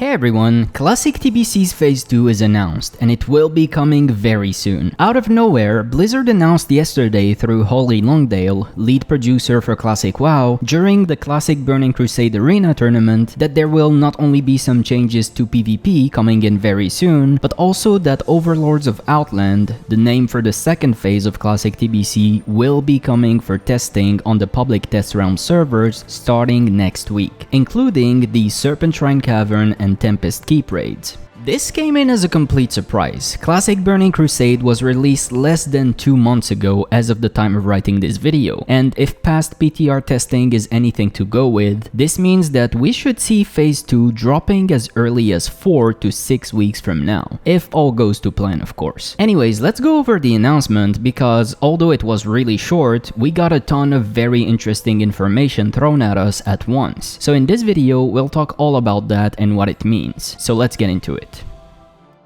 Hey everyone, Classic TBC's Phase 2 is announced, and it will be coming very soon. Out of nowhere, Blizzard announced yesterday through Holly Longdale, lead producer for Classic WoW, during the Classic Burning Crusade Arena tournament, that there will not only be some changes to PvP coming in very soon, but also that Overlords of Outland, the name for the second phase of Classic TBC, will be coming for testing on the public test realm servers starting next week, including the Serpentshrine Cavern and Tempest keep raids. This came in as a complete surprise. Classic Burning Crusade was released less than 2 months ago as of the time of writing this video, and if past PTR testing is anything to go with, this means that we should see Phase 2 dropping as early as 4 to 6 weeks from now, if all goes to plan of course. Anyways, let's go over the announcement because although it was really short, we got a ton of very interesting information thrown at us at once. So in this video, we'll talk all about that and what it means. So let's get into it.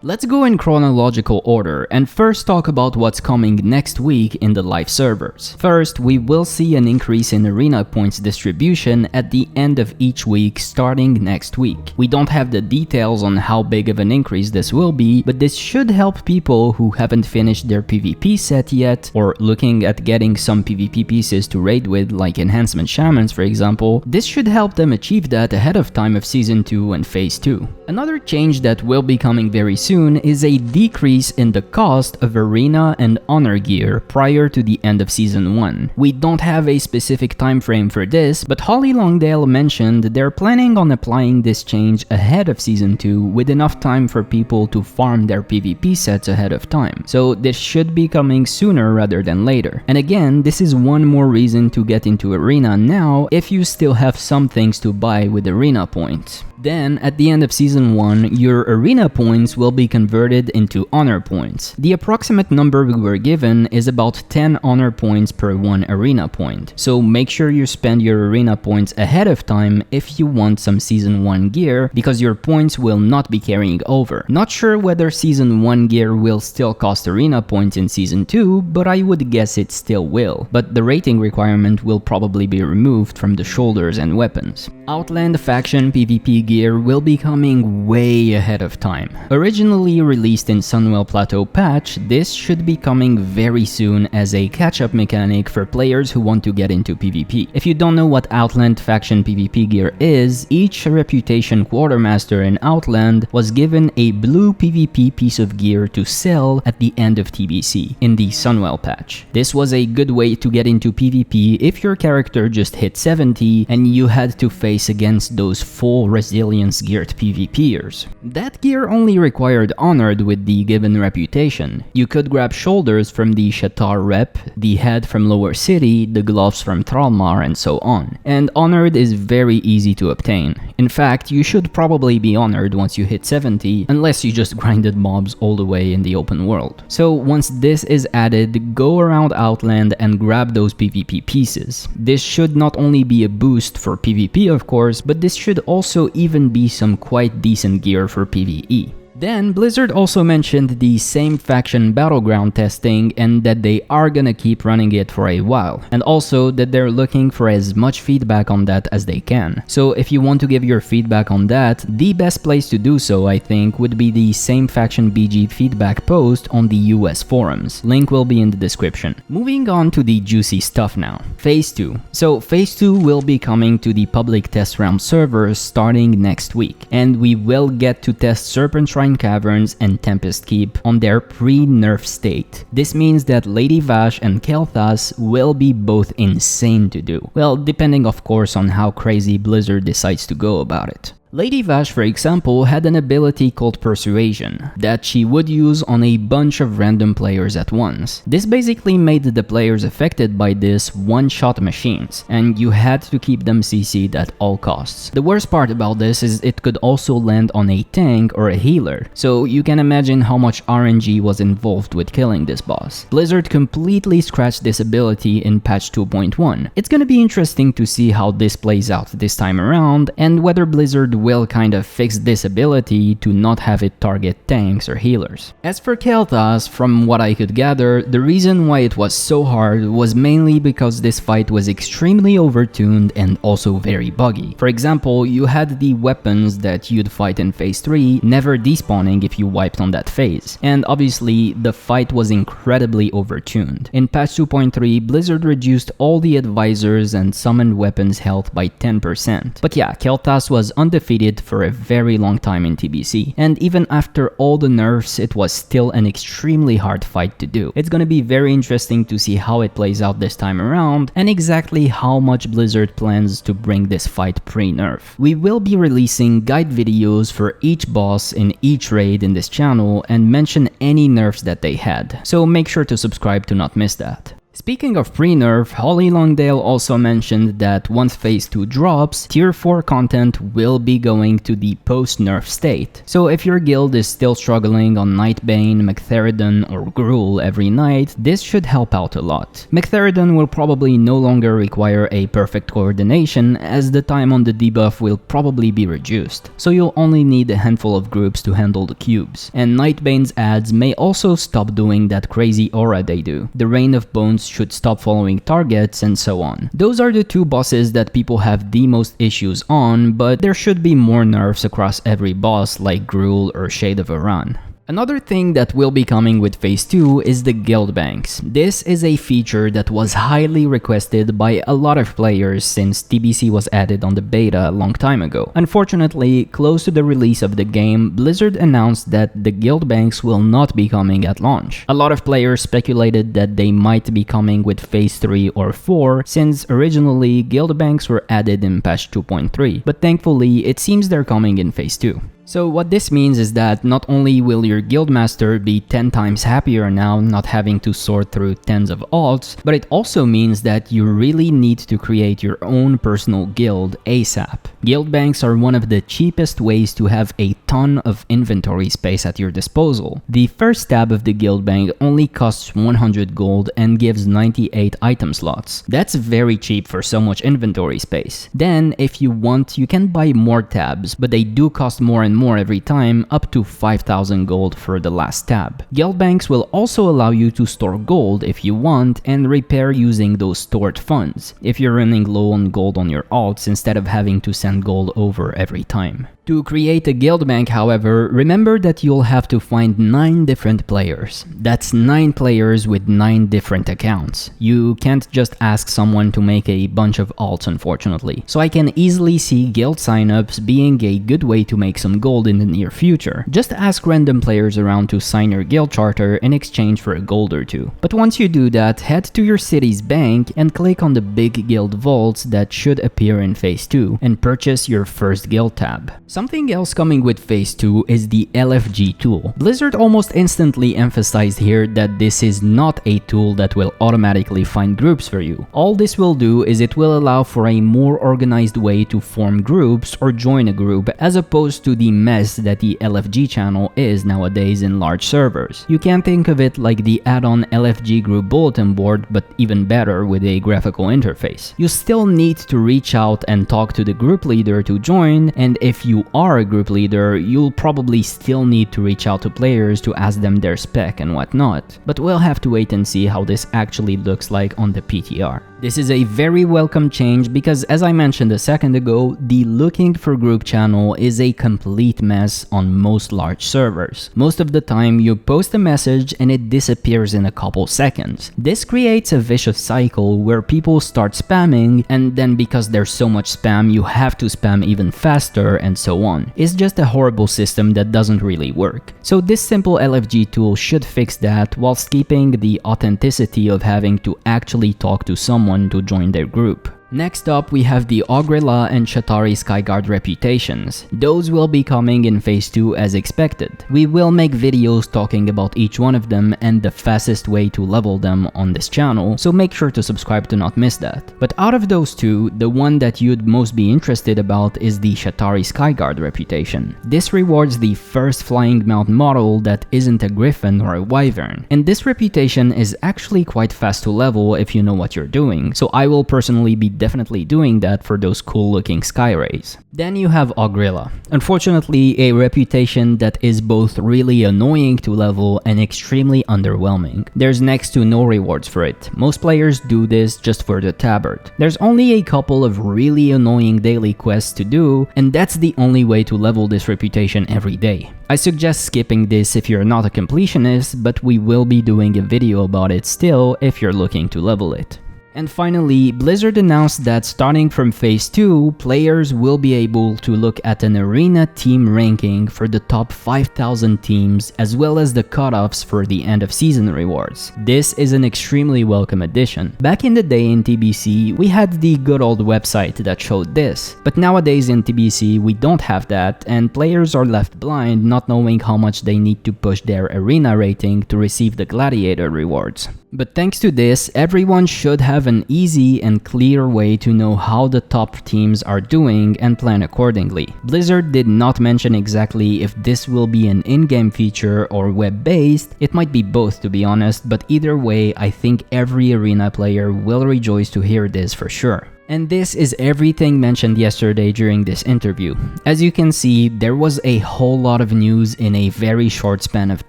Let's go in chronological order and first talk about what's coming next week in the live servers. First, we will see an increase in arena points distribution at the end of each week starting next week. We don't have the details on how big of an increase this will be, but this should help people who haven't finished their PvP set yet or looking at getting some PvP pieces to raid with, like enhancement shamans for example. This should help them achieve that ahead of time of Season 2 and Phase 2. Another change that will be coming very soon is a decrease in the cost of arena and honor gear prior to the end of Season 1. We don't have a specific time frame for this, but Holly Longdale mentioned they're planning on applying this change ahead of Season 2 with enough time for people to farm their PvP sets ahead of time. So this should be coming sooner rather than later. And again, this is one more reason to get into arena now if you still have some things to buy with arena points. Then, at the end of Season 1, your arena points will be converted into honor points. The approximate number we were given is about 10 honor points per 1 arena point, so make sure you spend your arena points ahead of time if you want some Season 1 gear, because your points will not be carrying over. Not sure whether Season 1 gear will still cost arena points in Season 2, but I would guess it still will. But the rating requirement will probably be removed from the shoulders and weapons. Outland faction PvP gear will be coming way ahead of time. Originally released in Sunwell Plateau patch, this should be coming very soon as a catch-up mechanic for players who want to get into PvP. If you don't know what Outland faction PvP gear is, each reputation quartermaster in Outland was given a blue PvP piece of gear to sell at the end of TBC in the Sunwell patch. This was a good way to get into PvP if your character just hit 70 and you had to face against those full resilience geared PvPers. That gear only required honored with the given reputation. You could grab shoulders from the Sha'tari rep, the head from Lower City, the gloves from Thralmar, and so on. And honored is very easy to obtain. In fact, you should probably be honored once you hit 70, unless you just grinded mobs all the way in the open world. So once this is added, go around Outland and grab those PvP pieces. This should not only be a boost for PvP of course, but this should also even be some quite decent gear for PvE. Then, Blizzard also mentioned the same faction battleground testing and that they are gonna keep running it for a while, and also that they're looking for as much feedback on that as they can. So if you want to give your feedback on that, the best place to do so I think would be the same faction BG feedback post on the US forums. Link will be in the description. Moving on to the juicy stuff now. Phase 2. So Phase 2 will be coming to the public test realm servers starting next week, and we will get to test Serpentshrine Caverns and Tempest Keep on their pre-nerf state. This means that Lady Vash and Kel'Thas will be both insane to do. Well, depending of course on how crazy Blizzard decides to go about it. Lady Vash, for example, had an ability called Persuasion that she would use on a bunch of random players at once. This basically made the players affected by this one-shot machines, and you had to keep them CC'd at all costs. The worst part about this is it could also land on a tank or a healer, so you can imagine how much RNG was involved with killing this boss. Blizzard completely scratched this ability in patch 2.1. It's gonna be interesting to see how this plays out this time around, and whether Blizzard will kind of fix this ability to not have it target tanks or healers. As for Kael'thas, from what I could gather, the reason why it was so hard was mainly because this fight was extremely overtuned and also very buggy. For example, you had the weapons that you'd fight in Phase 3 never despawning if you wiped on that phase, and obviously the fight was incredibly overtuned. In patch 2.3, Blizzard reduced all the advisors and summoned weapons health by 10%. But yeah, Kael'thas was undefeated for a very long time in TBC, and even after all the nerfs, it was still an extremely hard fight to do. It's gonna be very interesting to see how it plays out this time around, and exactly how much Blizzard plans to bring this fight pre-nerf. We will be releasing guide videos for each boss in each raid in this channel and mention any nerfs that they had, so make sure to subscribe to not miss that. Speaking of pre-nerf, Holly Longdale also mentioned that once Phase 2 drops, Tier 4 content will be going to the post-nerf state. So if your guild is still struggling on Nightbane, Magtheridon or Gruul every night, this should help out a lot. Magtheridon will probably no longer require a perfect coordination, as the time on the debuff will probably be reduced, so you'll only need a handful of groups to handle the cubes. And Nightbane's ads may also stop doing that crazy aura they do. The Rain of Bones should stop following targets, and so on. Those are the two bosses that people have the most issues on, but there should be more nerfs across every boss like Gruul or Shade of Iran. Another thing that will be coming with Phase 2 is the guild banks. This is a feature that was highly requested by a lot of players since TBC was added on the beta a long time ago. Unfortunately, close to the release of the game, Blizzard announced that the guild banks will not be coming at launch. A lot of players speculated that they might be coming with Phase 3 or 4, since originally guild banks were added in patch 2.3, but thankfully it seems they're coming in Phase 2. So what this means is that not only will your guildmaster be 10 times happier now not having to sort through tens of alts, but it also means that you really need to create your own personal guild ASAP. Guild banks are one of the cheapest ways to have a ton of inventory space at your disposal. The first tab of the guild bank only costs 100 gold and gives 98 item slots. That's very cheap for so much inventory space. Then, if you want, you can buy more tabs, but they do cost more and more every time, up to 5,000 gold for the last tab. Guild banks will also allow you to store gold if you want and repair using those stored funds, if you're running low on gold on your alts instead of having to send gold over every time. To create a guild bank, however, remember that you'll have to find 9 different players. That's 9 players with 9 different accounts. You can't just ask someone to make a bunch of alts, unfortunately. So I can easily see guild signups being a good way to make some gold in the near future. Just ask random players around to sign your guild charter in exchange for a gold or 2. But once you do that, head to your city's bank and click on the big guild vaults that should appear in Phase 2 and purchase your first guild tab. Something else coming with Phase 2 is the LFG Tool. Blizzard almost instantly emphasized here that this is not a tool that will automatically find groups for you. All this will do is it will allow for a more organized way to form groups or join a group, as opposed to the mess that the LFG channel is nowadays in large servers. You can think of it like the add-on LFG group bulletin board, but even better with a graphical interface. You still need to reach out and talk to the group leader to join, and if you are a group leader, you'll probably still need to reach out to players to ask them their spec and whatnot. But we'll have to wait and see how this actually looks like on the PTR. This is a very welcome change because, as I mentioned a second ago, the looking for group channel is a complete mess on most large servers. Most of the time, you post a message and it disappears in a couple seconds. This creates a vicious cycle where people start spamming, and then because there's so much spam, you have to spam even faster, and so on. It's just a horrible system that doesn't really work. So this simple LFG tool should fix that, whilst keeping the authenticity of having to actually talk to someone to join their group. Next up, we have the Ogri'la and Sha'tari skyguard reputations. Those will be coming in Phase 2 as expected. We will make videos talking about each one of them and the fastest way to level them on this channel, so make sure to subscribe to not miss that. But out of those two, the one that you'd most be interested about is the Sha'tari skyguard reputation. This rewards the first flying mount model that isn't a griffin or a wyvern, and this reputation is actually quite fast to level if you know what you're doing, so I will personally be definitely doing that for those cool looking sky rays. Then you have Ogri'la. Unfortunately, a reputation that is both really annoying to level and extremely underwhelming. There's next to no rewards for it. Most players do this just for the tabard. There's only a couple of really annoying daily quests to do, and that's the only way to level this reputation every day. I suggest skipping this if you're not a completionist, but we will be doing a video about it still if you're looking to level it. And finally, Blizzard announced that starting from Phase 2, players will be able to look at an arena team ranking for the top 5,000 teams as well as the cutoffs for the end of season rewards. This is an extremely welcome addition. Back in the day in TBC, we had the good old website that showed this, but nowadays in TBC we don't have that, and players are left blind not knowing how much they need to push their arena rating to receive the gladiator rewards. But thanks to this, everyone should have an easy and clear way to know how the top teams are doing and plan accordingly. Blizzard did not mention exactly if this will be an in-game feature or web-based. It might be both, to be honest, but either way, I think every arena player will rejoice to hear this for sure. And this is everything mentioned yesterday during this interview. As you can see, there was a whole lot of news in a very short span of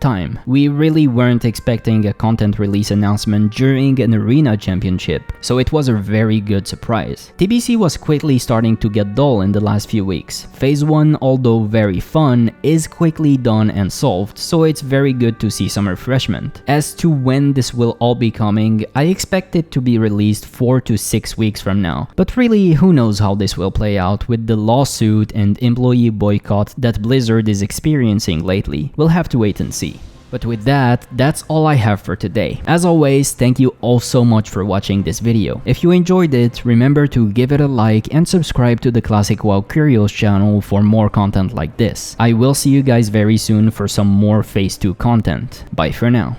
time. We really weren't expecting a content release announcement during an arena championship, so it was a very good surprise. TBC was quickly starting to get dull in the last few weeks. Phase 1, although very fun, is quickly done and solved, so it's very good to see some refreshment. As to when this will all be coming, I expect it to be released 4 to 6 weeks from now. But really, who knows how this will play out with the lawsuit and employee boycott that Blizzard is experiencing lately. We'll have to wait and see. But with that, that's all I have for today. As always, thank you all so much for watching this video. If you enjoyed it, remember to give it a like and subscribe to the Classic WoW Curios channel for more content like this. I will see you guys very soon for some more Phase 2 content. Bye for now.